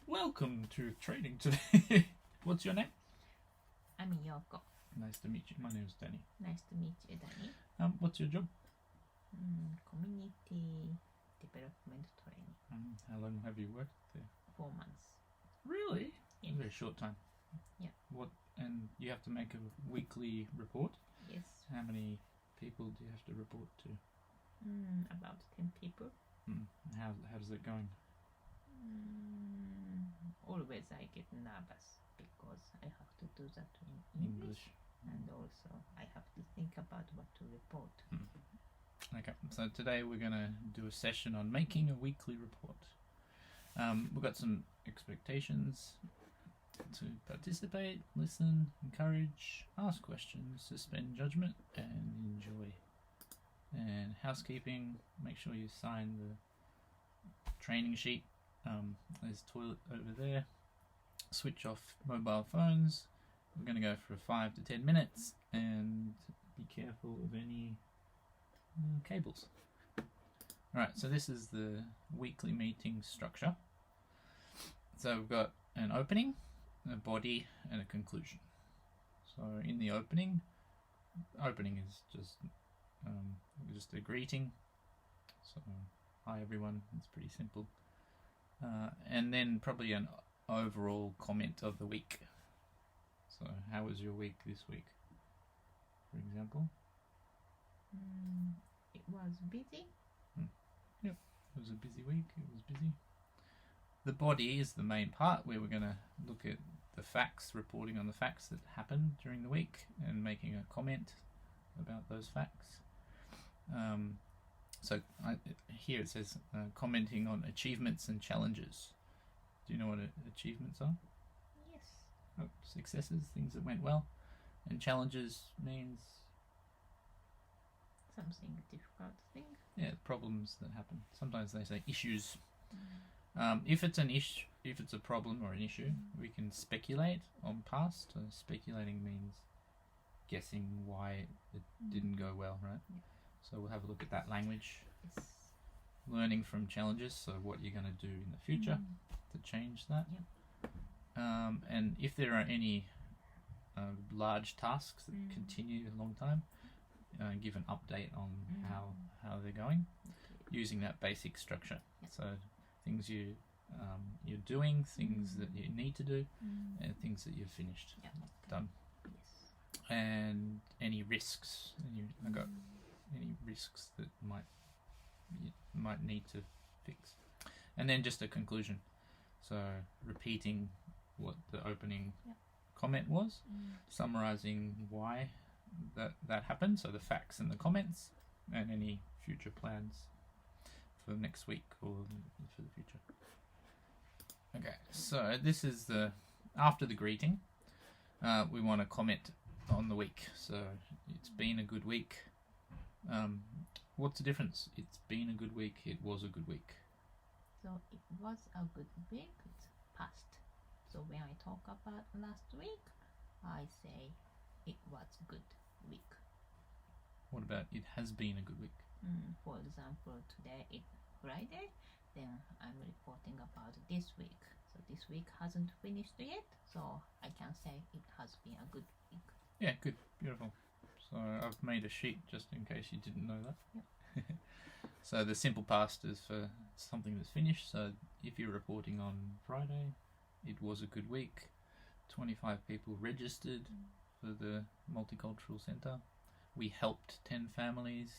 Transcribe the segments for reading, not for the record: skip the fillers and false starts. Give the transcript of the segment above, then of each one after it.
Welcome to training today. What's your name? I'm Yoko. Nice to meet you. My name is Danny. Nice to meet you, Danny. What's your job? Community development training. How long have you worked there? 4 months. Really? Yes. A very short time. Yeah. What? And you have to make a weekly report. Yes. How many people do you have to report to? About 10 people. How's it going? Always I get nervous because I have to do that in English. And also I have to think about what to report. Okay, so today we're going to do a session on making a weekly report. We've got some expectations to participate, listen, encourage, ask questions, suspend judgment, and enjoy. And housekeeping, make sure you sign the training sheet. There's a toilet over there. Switch off mobile phones. We're going to go for 5 to 10 minutes and be careful of any cables. Alright, so this is the weekly meeting structure. So we've got an opening, a body, and a conclusion. So in the opening is just a greeting. So hi everyone, it's pretty simple. And then probably an overall comment of the week. So how was your week this week, for example? It was busy. Yep, it was a busy week. It was busy. The body is the main part where we're going to look at the facts, reporting on the facts that happened during the week and making a comment about those facts. Here it says commenting on achievements and challenges. Do you know what achievements are? Yes. Successes, things that went well. And challenges means? Something difficult thing. Yeah, problems that happen. Sometimes they say issues. If it's a problem or an issue, we can speculate on past. Speculating means guessing why it didn't go well, right? Yeah. So we'll have a look at that language. Yes. Learning from challenges, so what you're going to do in the future to change that. Yeah. And if there are any large tasks that continue a long time, give an update on how they're going, using that basic structure. Yeah. So things you're doing, things that you need to do, and things that you've finished, done. Yes. And any risks. I got any risks that you might need to fix. And then just a conclusion. So repeating what the opening comment was, summarizing why that happened, so the facts and the comments, and any future plans for next week or for the future. Okay, so this is after the greeting, we want to comment on the week. So it's been a good week. What's the difference? It's been a good week, it was a good week. So it was a good week, it's past. So when I talk about last week, I say it was good week. What about it has been a good week? For example, today is Friday, then I'm reporting about this week. So this week hasn't finished yet, so I can say it has been a good week. Yeah, good, beautiful. So I've made a sheet just in case you didn't know that. Yep. So the simple past is for something that's finished. So if you're reporting on Friday, it was a good week. 25 people registered for the Multicultural Centre. We helped 10 families.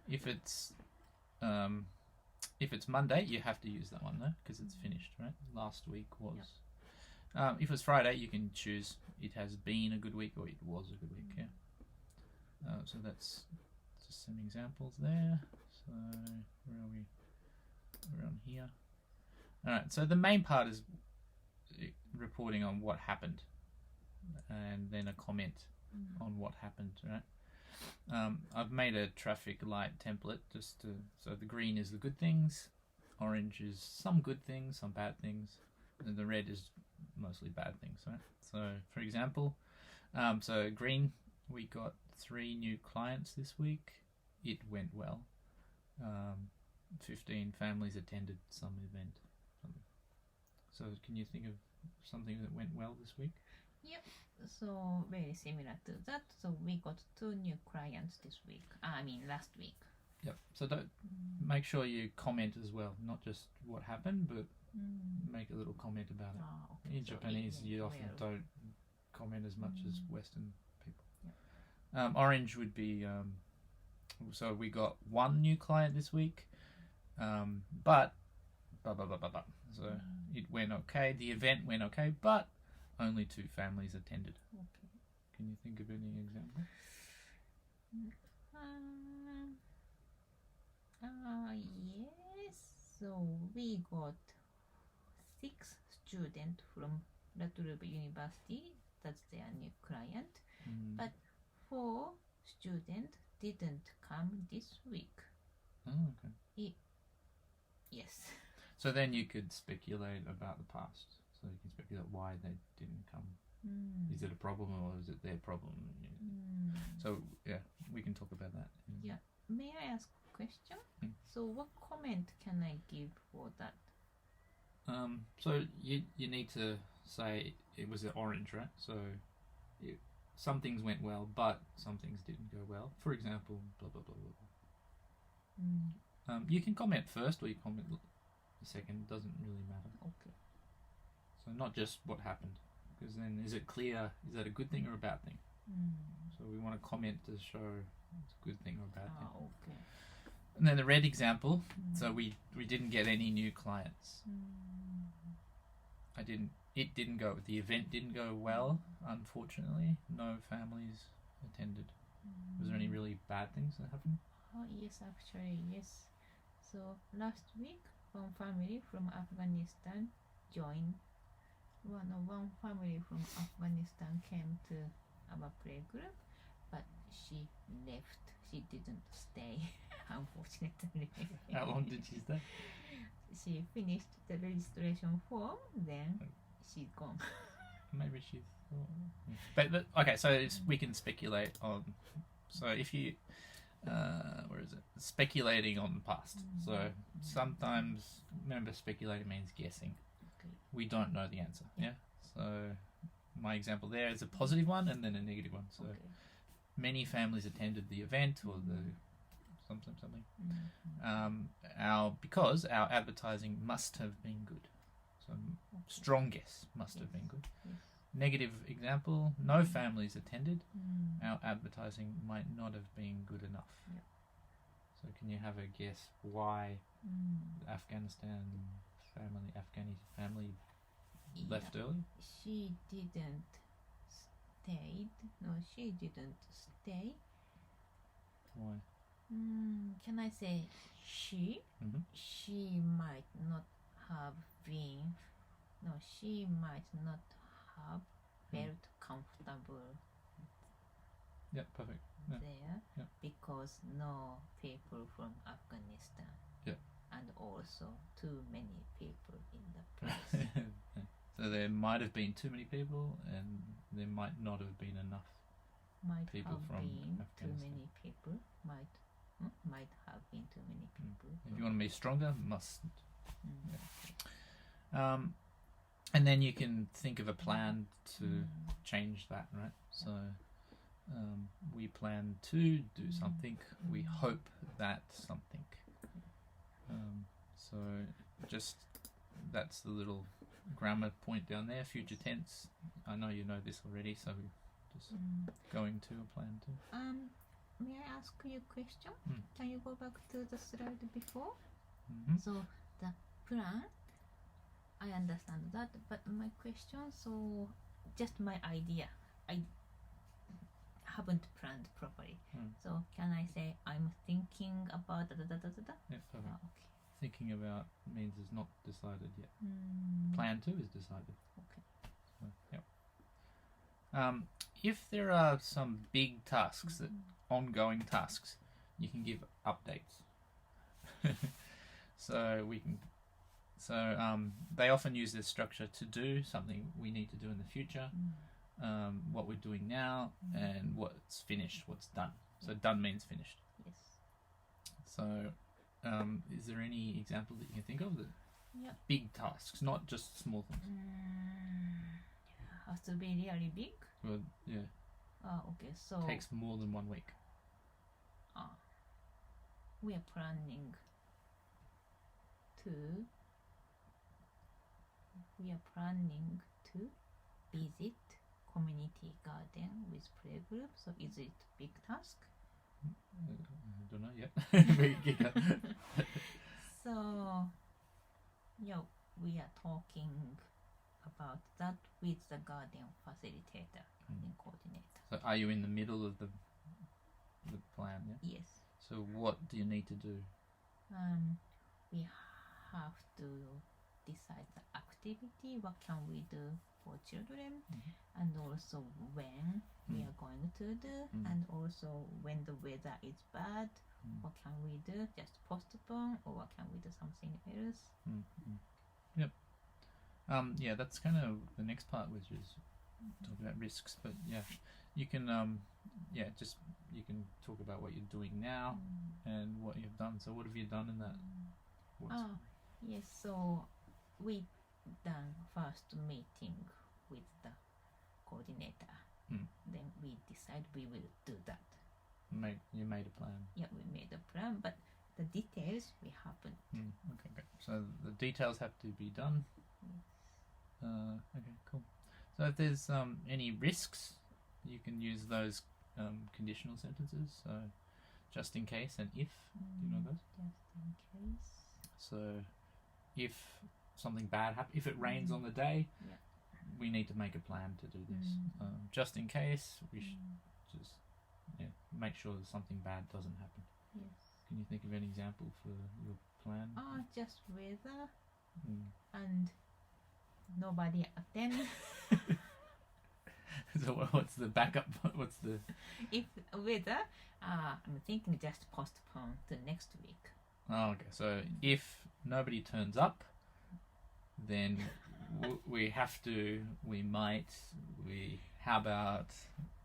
If it's Monday, you have to use that one though, because it's finished, right? Last week was. Yep. If it's Friday, you can choose it has been a good week or it was a good week. Yeah. So that's just some examples there. So where are we? We're on here. All right. So the main part is reporting on what happened, and then a comment on what happened. Right. I've made a traffic light template so the green is the good things, orange is some good things, some bad things, and the red is mostly bad things, right? So for example, so green, we got 3 new clients this week. It went well. 15 families attended some event. So can you think of something that went well this week? So very similar to that. So we got 2 new clients this week. I mean last week. Yep. So don't make sure you comment as well, not just what happened, but make a little comment about it. Okay. In So Japanese, it you went often well. don't comment as much as Western people. Yep. Orange would be. So we got 1 new client this week, but so it went okay. The event went okay, but only 2 families attended. Okay. Can you think of any example? Yes. So we got 6 students from Latruba University. That's their new client. But 4 students didn't come this week. Oh, okay. Yes. So then you could speculate about the past. So you can speculate why they didn't come. Is it a problem or is it their problem? So yeah, we can talk about that. Yeah. May I ask a question? So what comment can I give for that? So you need to say it was an orange, right? So some things went well, but some things didn't go well. For example, blah blah blah blah. You can comment first, or you comment second. Doesn't really matter. Okay. So not just what happened, because then is it clear? Is that a good thing or a bad thing? So we want to comment to show it's a good thing or a bad thing. Okay. And then the red example. So we didn't get any new clients. It didn't go. The event didn't go well. Unfortunately, no families attended. Was there any really bad things that happened? Oh yes, actually yes. So last week, one family from Afghanistan joined. One family from Afghanistan came to our play group, but she left. She didn't stay, unfortunately. How long did she stay? She finished the registration form, then she's gone. Maybe she thought. But okay, so we can speculate on. So if you, where is it? Speculating on the past. So sometimes, remember, speculating means guessing. Okay. We don't know the answer. Yeah. So my example there is a positive one and then a negative one. So many families attended the event or the something. Because our advertising must have been good. So strong guess, must have been good. Negative example, no families attended. Our advertising might not have been good enough. So can you have a guess why the Afghani family left early? She didn't stay. No, she didn't stay. Why? Can I say she? She might not have been. No, she might not have felt comfortable Yeah, perfect. there because no people from Afghanistan. And also too many people in the place. So there might have been too many people, and there might not have been enough people have from been Afghanistan. too many people. Might have been too many people. If you want to be stronger, mustn't. And then you can think of a plan to change that, right? So we plan to do something. We hope that something. So just that's the little grammar point down there. Future tense. I know you know this already, so just going to a plan to. May I ask you a question? Can you go back to the slide before? So the plan, I understand that, but my question, so just my idea, I haven't planned properly. So can I say I'm thinking about da da da da da? Yeah, perfect. Okay. Thinking about means it's not decided yet. Plan to is decided. Okay. So, yep. If there are some big tasks, ongoing tasks, you can give updates. So we can. So they often use this structure to do something we need to do in the future, what we're doing now, and what's finished, what's done. So done means finished. Yes. So is there any example that you can think of that Yeah. Big tasks, not just small things. Has to be really big. Well, yeah. Okay, so Takes more than 1 week. We are planning to visit community garden with playgroup. So is it big task? I don't know yet. So yeah, we are talking about that with the garden facilitator and coordinator. So are you in the middle of the plan? Yeah? Yes. So what do you need to do? We have to decide the activity, what can we do for children, and also when we are going to do, and also when the weather is bad, what can we do? Just postpone, or what can we do something else? Yep. Yeah, that's kind of the next part, which is talking about risks. But yeah, you can you can talk about what you're doing now and what you've done. So what have you done in that? Yes. So we done first meeting with the coordinator. Then we decide we will do that. You made a plan. Yeah, we made a plan, but the details we haven't. Okay, great. So the details have to be done. Okay, cool. So if there's any risks, you can use those conditional sentences. So just in case and if. Do you know those? Just in case. So if something bad happens, if it rains on the day, we need to make a plan to do this. Just in case, we should just make sure that something bad doesn't happen. Yes. Can you think of an example for your plan? Just weather and nobody attend. So what's the backup? What's the... If weather, I'm thinking just postpone to next week. Oh, okay. So if nobody turns up, then we have to, we might, how about,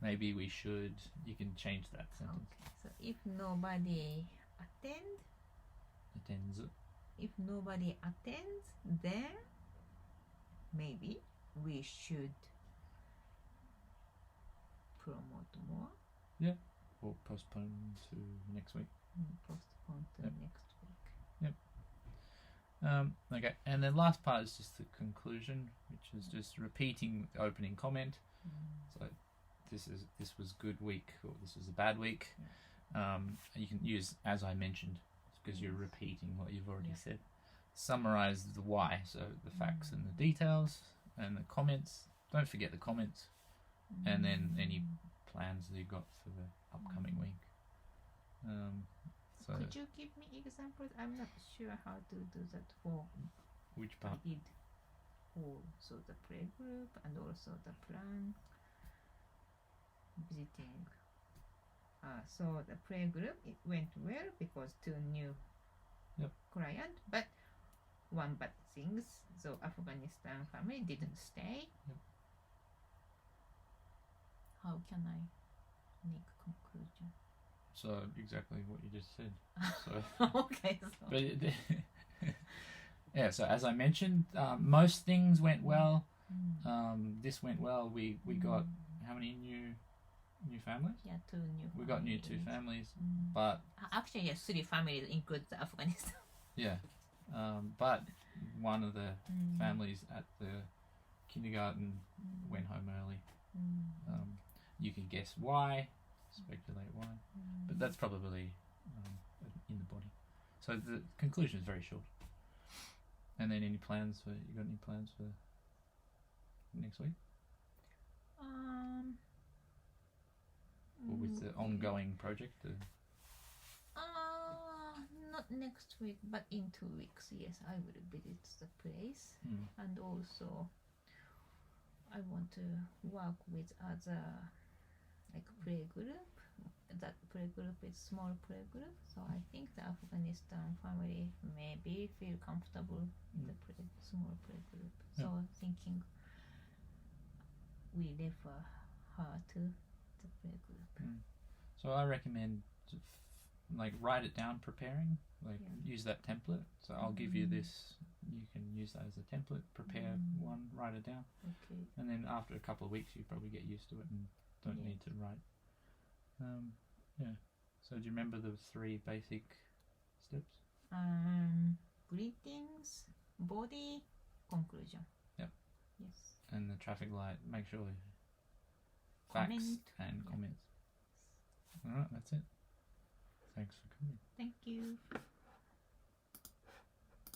maybe we should. You can change that sentence. Okay. So if nobody Attends. If nobody attends, then maybe we should promote more. Yeah. Or postpone to next week. Postpone to next week. Yep. Okay, and then last part is just the conclusion, which is just repeating the opening comment. So this was good week, or this was a bad week. You can use as I mentioned, because you're repeating what you've already said. Summarize the why, so the facts and the details, and the comments. Don't forget the comments, and then any plans that you've got for the upcoming week. So could you give me examples? I'm not sure how to do that for which part? I did also the playgroup and also the plan visiting. So the playgroup, it went well because 2 new clients, but one bad things. So Afghanistan family didn't stay. How can I make conclusion? So exactly what you just said. So okay. So. But yeah. So as I mentioned, most things went well. This went well. We got how many new families? Yeah, 2 new. We got new 2 families, but actually, yes, 3 families include the Afghanistan. Yeah, but one of the families at the kindergarten went home early. You can guess why, speculate why, but that's probably in the body. So the conclusion is very short. And then any plans for next week? Or with the ongoing project? Not next week, but in 2 weeks. Yes, I will visit the place, and also I want to work with other like playgroup. That playgroup is small playgroup, so I think the Afghanistan family maybe feel comfortable in the small playgroup. So thinking we refer her to the playgroup. So I recommend like write it down preparing, like Yeah. use that template. So I'll give you this, you can use that as a template, prepare one, write it down, Okay. and then after a couple of weeks you probably get used to it and don't Yeah. need to write. Yeah. So do you remember the 3 basic steps? Greetings, body, conclusion. Yep. Yes. And the traffic light, make sure facts Comment. and Yeah. comments. Alright, that's it. Thanks for coming. Thank you.